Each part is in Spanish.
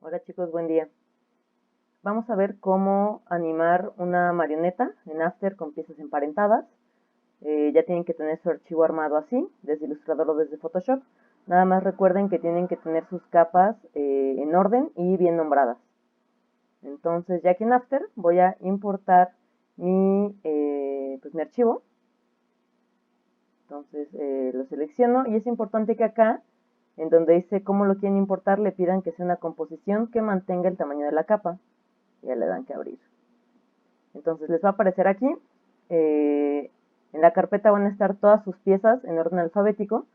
Hola chicos, buen día. Vamos a ver cómo animar una marioneta en After con piezas emparentadas. Ya tienen que tener su archivo armado así, desde Illustrator o desde Photoshop. Nada más recuerden que tienen que tener sus capas en orden y bien nombradas. Entonces ya aquí en After voy a importar mi archivo. Entonces lo selecciono y es importante que acá, en donde dice cómo lo quieren importar, le pidan que sea una composición que mantenga el tamaño de la capa. Ya le dan que abrir. Entonces les va a aparecer aquí, eh, en la carpeta van a estar todas sus piezas en orden alfabético,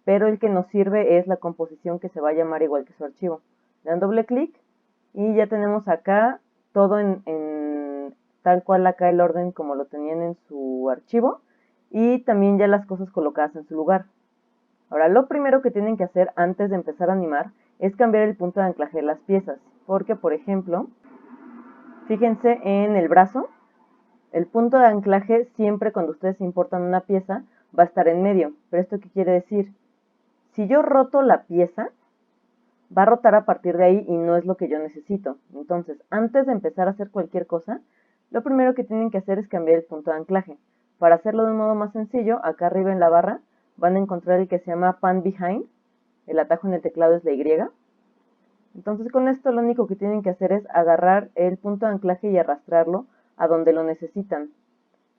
pero el que nos sirve es la composición que se va a llamar igual que su archivo. Le dan doble clic y ya tenemos acá todo en tal cual acá el orden como lo tenían en su archivo y también ya las cosas colocadas en su lugar. Ahora, lo primero que tienen que hacer antes de empezar a animar es cambiar el punto de anclaje de las piezas, porque por ejemplo, fíjense en el brazo. El punto de anclaje siempre cuando ustedes importan una pieza va a estar en medio. ¿Pero esto qué quiere decir? Si yo roto la pieza, va a rotar a partir de ahí y no es lo que yo necesito. Entonces, antes de empezar a hacer cualquier cosa, lo primero que tienen que hacer es cambiar el punto de anclaje. Para hacerlo de un modo más sencillo, acá arriba en la barra van a encontrar el que se llama Pan Behind. El atajo en el teclado es la Y. Entonces con esto lo único que tienen que hacer es agarrar el punto de anclaje y arrastrarlo a donde lo necesitan.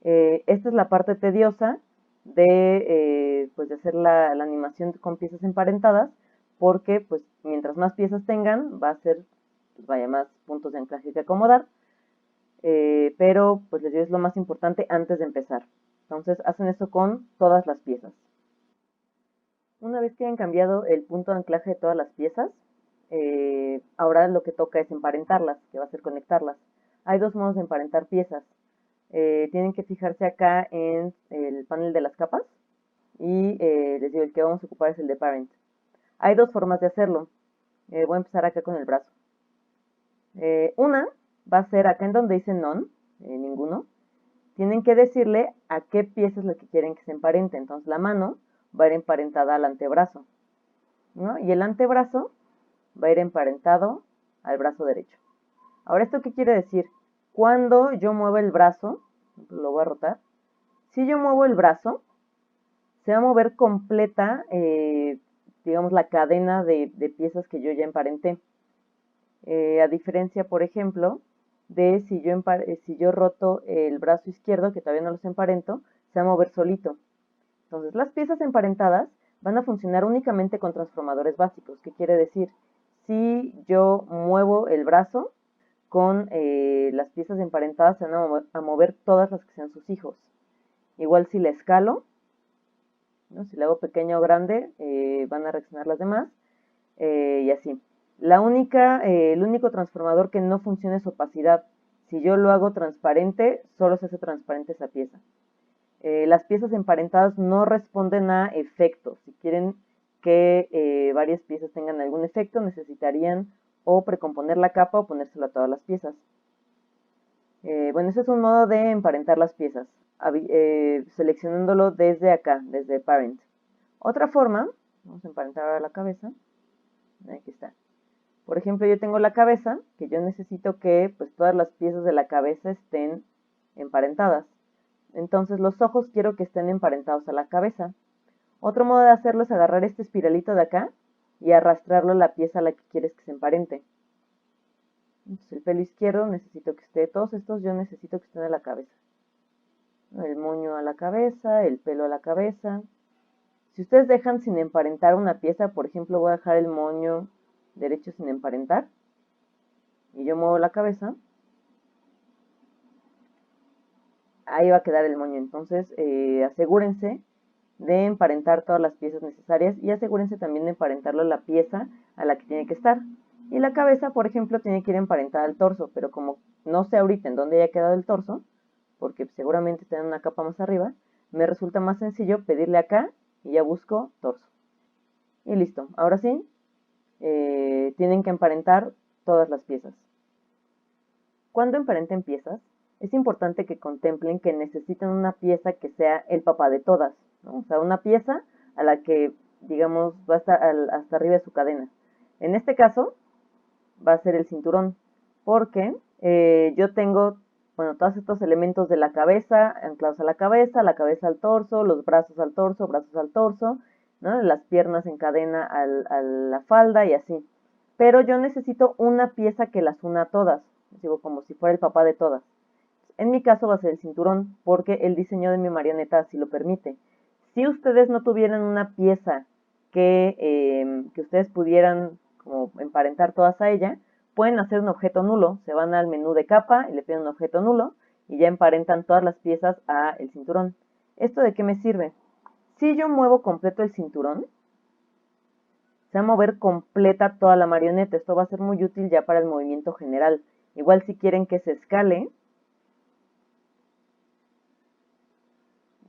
Esta es la parte tediosa de hacer la animación con piezas emparentadas, porque pues mientras más piezas tengan, va a ser, pues, vaya, más puntos de anclaje que acomodar, pero pues les digo, es lo más importante antes de empezar. Entonces hacen eso con todas las piezas. Una vez que hayan cambiado el punto de anclaje de todas las piezas, ahora lo que toca es emparentarlas, que va a ser conectarlas. Hay dos modos de emparentar piezas. Tienen que fijarse acá en el panel de las capas y les digo, el que vamos a ocupar es el de Parent. Hay dos formas de hacerlo. Voy a empezar acá con el brazo. Una va a ser acá en donde dice None, ninguno. Tienen que decirle a qué pieza es la que quieren que se emparente. Entonces la mano va a ir emparentada al antebrazo, ¿no? Y el antebrazo va a ir emparentado al brazo derecho. Ahora, ¿esto qué quiere decir? Cuando yo muevo el brazo, lo voy a rotar, si yo muevo el brazo, se va a mover completa, digamos, la cadena de piezas que yo ya emparenté. A diferencia, por ejemplo, de si yo roto el brazo izquierdo, que todavía no los emparento, se va a mover solito. Entonces, las piezas emparentadas van a funcionar únicamente con transformadores básicos. ¿Qué quiere decir? Si yo muevo el brazo, con las piezas emparentadas se van a mover todas las que sean sus hijos. Igual si la escalo, ¿no? Si la hago pequeña o grande, van a reaccionar las demás, y así. El único transformador que no funciona es opacidad. Si yo lo hago transparente, solo se hace transparente esa pieza. Las piezas emparentadas no responden a efectos. Si quieren que varias piezas tengan algún efecto, necesitarían o precomponer la capa o ponérselo a todas las piezas. Bueno, ese es un modo de emparentar las piezas, seleccionándolo desde acá, desde Parent. Otra forma, vamos a emparentar ahora la cabeza. Aquí está. Por ejemplo, yo tengo la cabeza, que yo necesito que pues, todas las piezas de la cabeza estén emparentadas. Entonces los ojos quiero que estén emparentados a la cabeza. Otro modo de hacerlo es agarrar este espiralito de acá y arrastrarlo a la pieza a la que quieres que se emparente. Entonces el pelo izquierdo necesito que esté, todos estos yo necesito que estén a la cabeza. El moño a la cabeza, el pelo a la cabeza. Si ustedes dejan sin emparentar una pieza, por ejemplo voy a dejar el moño derecho sin emparentar y yo muevo la cabeza, ahí va a quedar el moño. Entonces asegúrense de emparentar todas las piezas necesarias y asegúrense también de emparentarlo a la pieza a la que tiene que estar. Y la cabeza, por ejemplo, tiene que ir emparentada al torso, pero como no sé ahorita en dónde haya quedado el torso, porque seguramente tienen una capa más arriba, me resulta más sencillo pedirle acá y ya busco torso. Y listo. Ahora sí, tienen que emparentar todas las piezas. Cuando emparenten piezas, es importante que contemplen que necesitan una pieza que sea el papá de todas, ¿no? O sea, una pieza a la que, digamos, va hasta arriba de su cadena. En este caso, va a ser el cinturón, porque yo tengo, bueno, todos estos elementos de la cabeza anclados a la cabeza al torso, los brazos al torso, ¿no? Las piernas en cadena a la falda y así. Pero yo necesito una pieza que las una a todas, digo, como si fuera el papá de todas. En mi caso va a ser el cinturón, porque el diseño de mi marioneta así lo permite. Si ustedes no tuvieran una pieza que ustedes pudieran como emparentar todas a ella, pueden hacer un objeto nulo, se van al menú de capa y le piden un objeto nulo y ya emparentan todas las piezas a el cinturón. ¿Esto de qué me sirve? Si yo muevo completo el cinturón, se va a mover completa toda la marioneta. Esto va a ser muy útil ya para el movimiento general. Igual si quieren que se escale,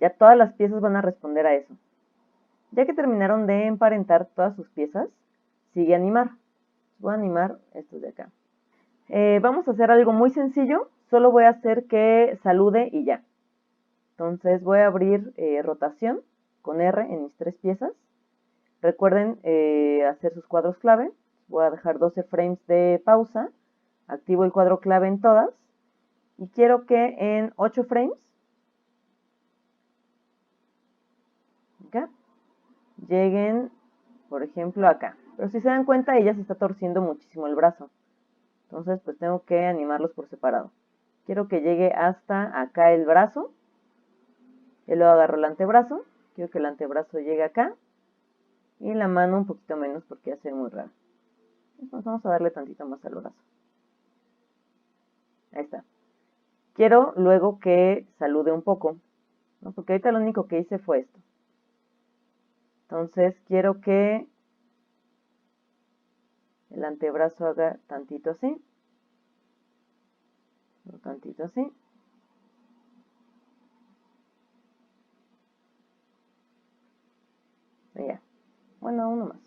ya todas las piezas van a responder a eso. Ya que terminaron de emparentar todas sus piezas, sigue animar. Voy a animar estos de acá. Vamos a hacer algo muy sencillo. Solo voy a hacer que salude y ya. Entonces voy a abrir rotación con R en mis 3 piezas. Recuerden hacer sus cuadros clave. Voy a dejar 12 frames de pausa. Activo el cuadro clave en todas. Y quiero que en 8 frames acá, lleguen, por ejemplo, acá. Pero si se dan cuenta, ella se está torciendo muchísimo el brazo. Entonces, pues tengo que animarlos por separado. Quiero que llegue hasta acá el brazo. Y luego agarro el antebrazo. Quiero que el antebrazo llegue acá. Y la mano un poquito menos porque ya se ve muy raro. Entonces vamos a darle tantito más al brazo. Ahí está. Quiero luego que salude un poco, ¿no? Porque ahorita lo único que hice fue esto. Entonces quiero que el antebrazo haga tantito así. Un tantito así. Y ya. Bueno, uno más.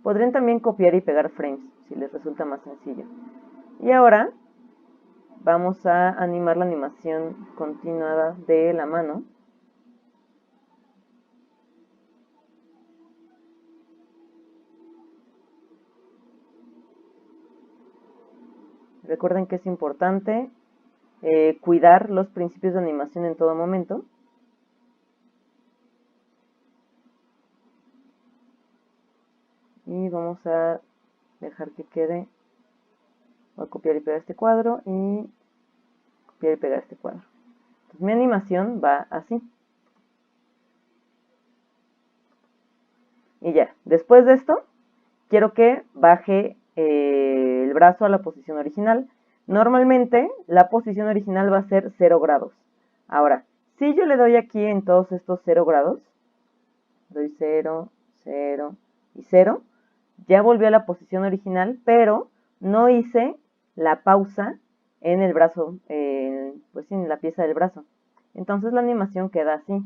Podrían también copiar y pegar frames, si les resulta más sencillo. Y ahora vamos a animar la animación continuada de la mano. Recuerden que es importante cuidar los principios de animación en todo momento. Y vamos a dejar que quede. Voy a copiar y pegar este cuadro y copiar y pegar este cuadro. Entonces, mi animación va así. Y ya, después de esto, quiero que baje el brazo a la posición original. Normalmente, la posición original va a ser 0 grados. Ahora, si yo le doy aquí en todos estos 0 grados, doy 0, 0 y 0, ya volvió a la posición original, pero no hice la pausa en el brazo, pues en la pieza del brazo. Entonces la animación queda así.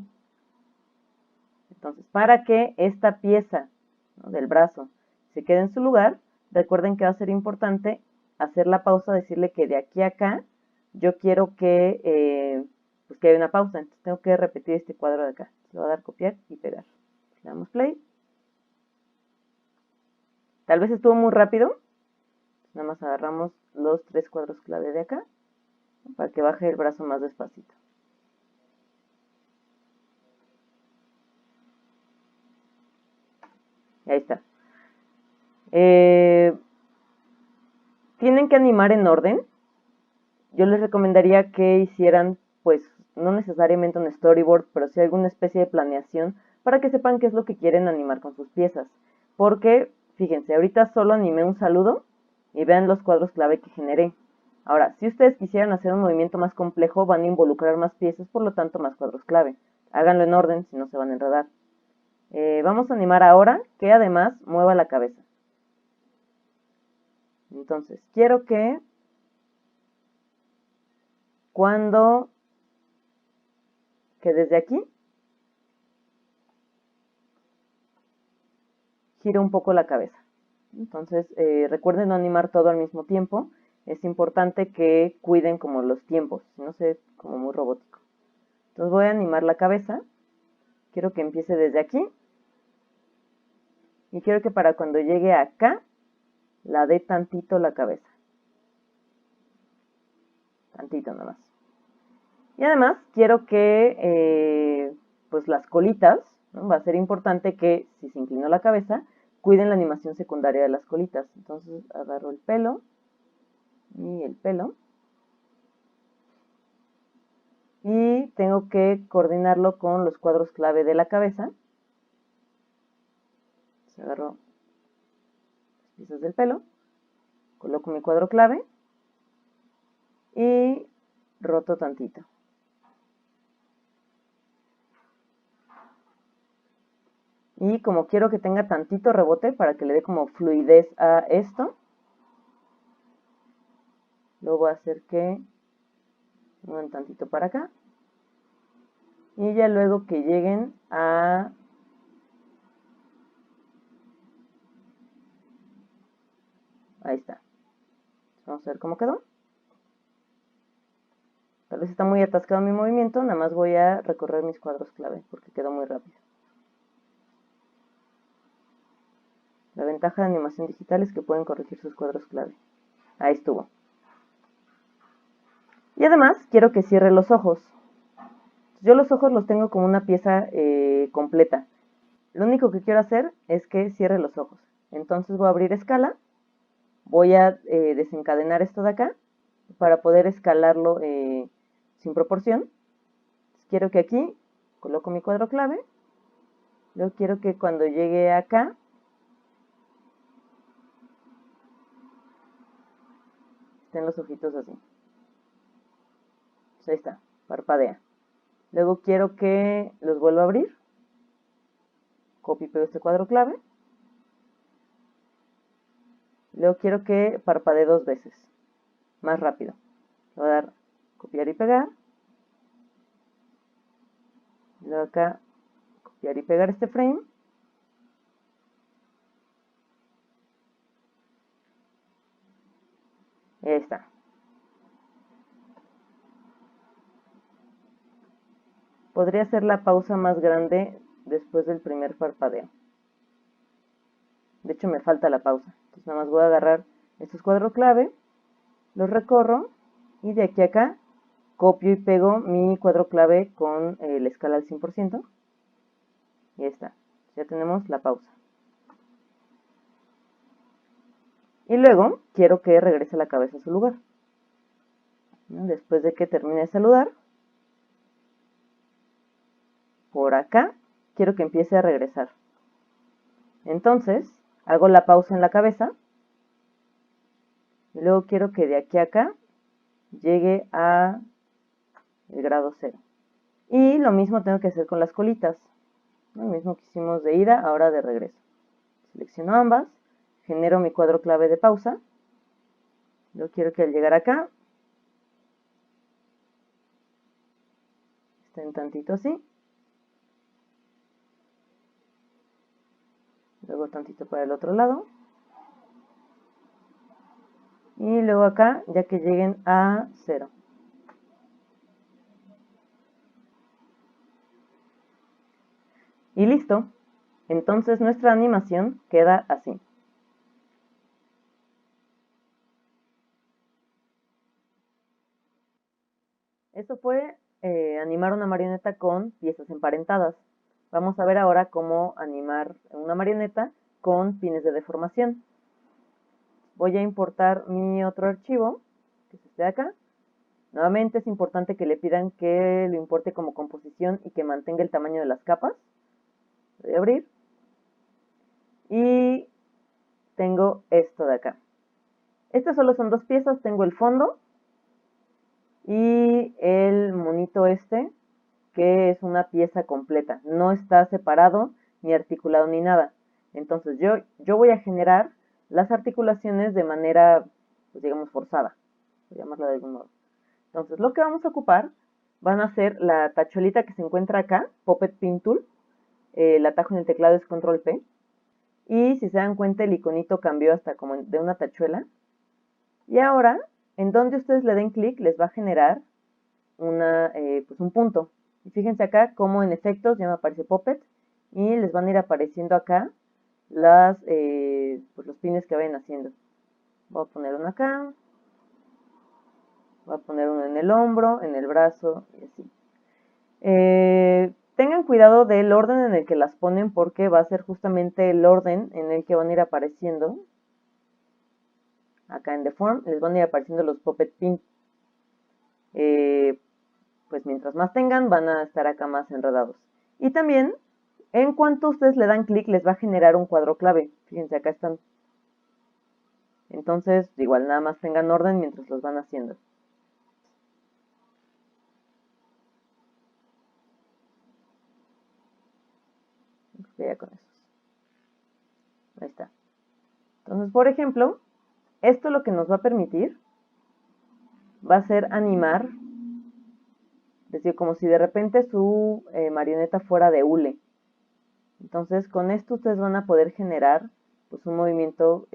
Entonces, para que esta pieza, ¿no?, del brazo se quede en su lugar, recuerden que va a ser importante hacer la pausa, decirle que de aquí a acá yo quiero que, pues que haya una pausa. Entonces tengo que repetir este cuadro de acá. Le voy a dar copiar y pegar. Le damos play. Tal vez estuvo muy rápido. Nada más agarramos los 3 cuadros clave de acá para que baje el brazo más despacito. Y ahí está. Tienen que animar en orden. Yo les recomendaría que hicieran, pues, no necesariamente un storyboard, pero sí alguna especie de planeación para que sepan qué es lo que quieren animar con sus piezas. Porque, fíjense, ahorita solo animé un saludo y vean los cuadros clave que generé. Ahora, si ustedes quisieran hacer un movimiento más complejo, van a involucrar más piezas, por lo tanto más cuadros clave. Háganlo en orden, si no se van a enredar. Vamos a animar ahora que además mueva la cabeza. Entonces, quiero que desde aquí gire un poco la cabeza. Entonces, recuerden no animar todo al mismo tiempo. Es importante que cuiden como los tiempos, si no se como muy robótico. Entonces voy a animar la cabeza. Quiero que empiece desde aquí. Y quiero que para cuando llegue acá, la dé tantito la cabeza. Tantito nada más. Y además quiero que pues las colitas, ¿no? Va a ser importante que si se inclinó la cabeza, cuiden la animación secundaria de las colitas. Entonces agarro el pelo y el pelo. Y tengo que coordinarlo con los cuadros clave de la cabeza. Entonces agarro las piezas del pelo, coloco mi cuadro clave y roto tantito. Y como quiero que tenga tantito rebote para que le dé como fluidez a esto, lo voy a hacer que muevan tantito para acá. Y ya luego que lleguen a ahí está. Vamos a ver cómo quedó. Tal vez está muy atascado mi movimiento, nada más voy a recorrer mis cuadros clave porque quedó muy rápido. La ventaja de animación digital es que pueden corregir sus cuadros clave. Ahí estuvo. Y además quiero que cierre los ojos. Yo los ojos los tengo como una pieza completa. Lo único que quiero hacer es que cierre los ojos. Entonces voy a abrir escala. Voy a desencadenar esto de acá para poder escalarlo sin proporción. Quiero que aquí coloco mi cuadro clave. Yo quiero que cuando llegue acá, estén los ojitos así. Pues ahí está, parpadea. Luego quiero que los vuelva a abrir. Copio y pego este cuadro clave. Luego quiero que parpadee 2 veces. Más rápido. Le voy a dar copiar y pegar. Luego acá copiar y pegar este frame. Y ahí está. Podría hacer la pausa más grande después del primer parpadeo. De hecho me falta la pausa. Entonces nada más voy a agarrar estos cuadros clave, los recorro y de aquí a acá copio y pego mi cuadro clave con la escala al 100%. Y ahí está. Ya tenemos la pausa. Y luego quiero que regrese la cabeza a su lugar. Después de que termine de saludar, por acá quiero que empiece a regresar. Entonces hago la pausa en la cabeza. Y luego quiero que de aquí a acá llegue a el grado 0. Y lo mismo tengo que hacer con las colitas. Lo mismo que hicimos de ida, ahora de regreso. Selecciono ambas, genero mi cuadro clave de pausa. Yo quiero que al llegar acá, estén tantito así. Luego tantito para el otro lado. Y luego acá, ya que lleguen a 0. Y listo. Entonces nuestra animación queda así. Eso fue animar una marioneta con piezas emparentadas. Vamos a ver ahora cómo animar una marioneta con pines de deformación. Voy a importar mi otro archivo, que es este de acá. Nuevamente es importante que le pidan que lo importe como composición y que mantenga el tamaño de las capas. Voy a abrir. Y tengo esto de acá. Estas solo son 2 piezas. Tengo el fondo y el monito este, que es una pieza completa. No está separado, ni articulado, ni nada. Entonces yo voy a generar las articulaciones de manera, pues digamos, forzada. Voy a llamarla de algún modo. Entonces lo que vamos a ocupar van a ser la tachuelita que se encuentra acá, Puppet Pin Tool. El atajo en el teclado es Control P. Y si se dan cuenta, el iconito cambió hasta como de una tachuela. Y ahora, en donde ustedes le den clic, les va a generar pues un punto. Y fíjense acá como en efectos ya me aparece Puppet y les van a ir apareciendo acá pues los pines que vayan haciendo. Voy a poner uno acá. Voy a poner uno en el hombro, en el brazo y así. Tengan cuidado del orden en el que las ponen porque va a ser justamente el orden en el que van a ir apareciendo. Acá en The Form les van a ir apareciendo los Puppet Pin. Pues mientras más tengan van a estar acá más enredados. Y también, en cuanto ustedes le dan clic, les va a generar un cuadro clave. Fíjense, acá están. Entonces, igual nada más tengan orden mientras los van haciendo. Ya con esos. Ahí está. Entonces, por ejemplo, esto lo que nos va a permitir va a ser animar, es decir, como si de repente su marioneta fuera de hule. Entonces, con esto ustedes van a poder generar pues, un movimiento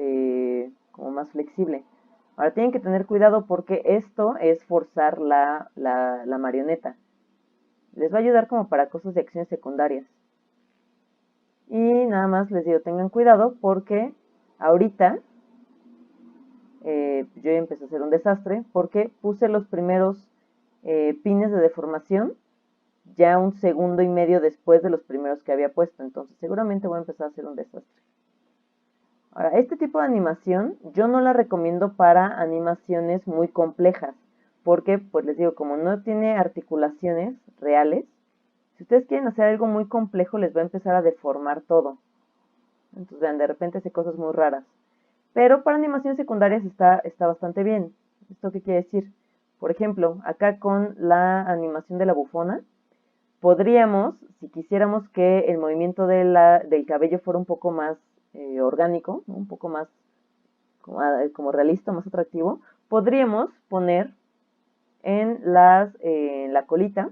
como más flexible. Ahora tienen que tener cuidado porque esto es forzar la marioneta. Les va a ayudar como para cosas de acciones secundarias. Y nada más les digo, tengan cuidado porque ahorita yo ya empecé a hacer un desastre porque puse los primeros pines de deformación ya un segundo y medio después de los primeros que había puesto. Entonces seguramente voy a empezar a hacer un desastre. Ahora, este tipo de animación yo no la recomiendo para animaciones muy complejas, porque, pues les digo, como no tiene articulaciones reales, si ustedes quieren hacer algo muy complejo, les va a empezar a deformar todo. Entonces, vean, de repente hace cosas muy raras. Pero para animaciones secundarias está bastante bien. ¿Esto qué quiere decir? Por ejemplo, acá con la animación de la bufona, podríamos, si quisiéramos que el movimiento del cabello fuera un poco más orgánico, ¿no? Un poco más como realista, más atractivo, podríamos poner en la colita,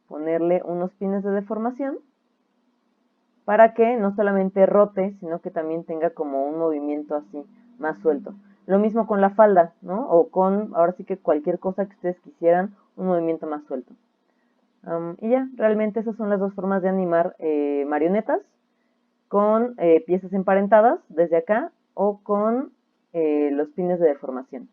ponerle unos pines de deformación para que no solamente rote, sino que también tenga como un movimiento así más suelto. Lo mismo con la falda, ¿no? O con, ahora sí que cualquier cosa que ustedes quisieran, un movimiento más suelto. Y ya, realmente esas son las dos formas de animar marionetas, con piezas emparentadas desde acá o con los pines de deformación.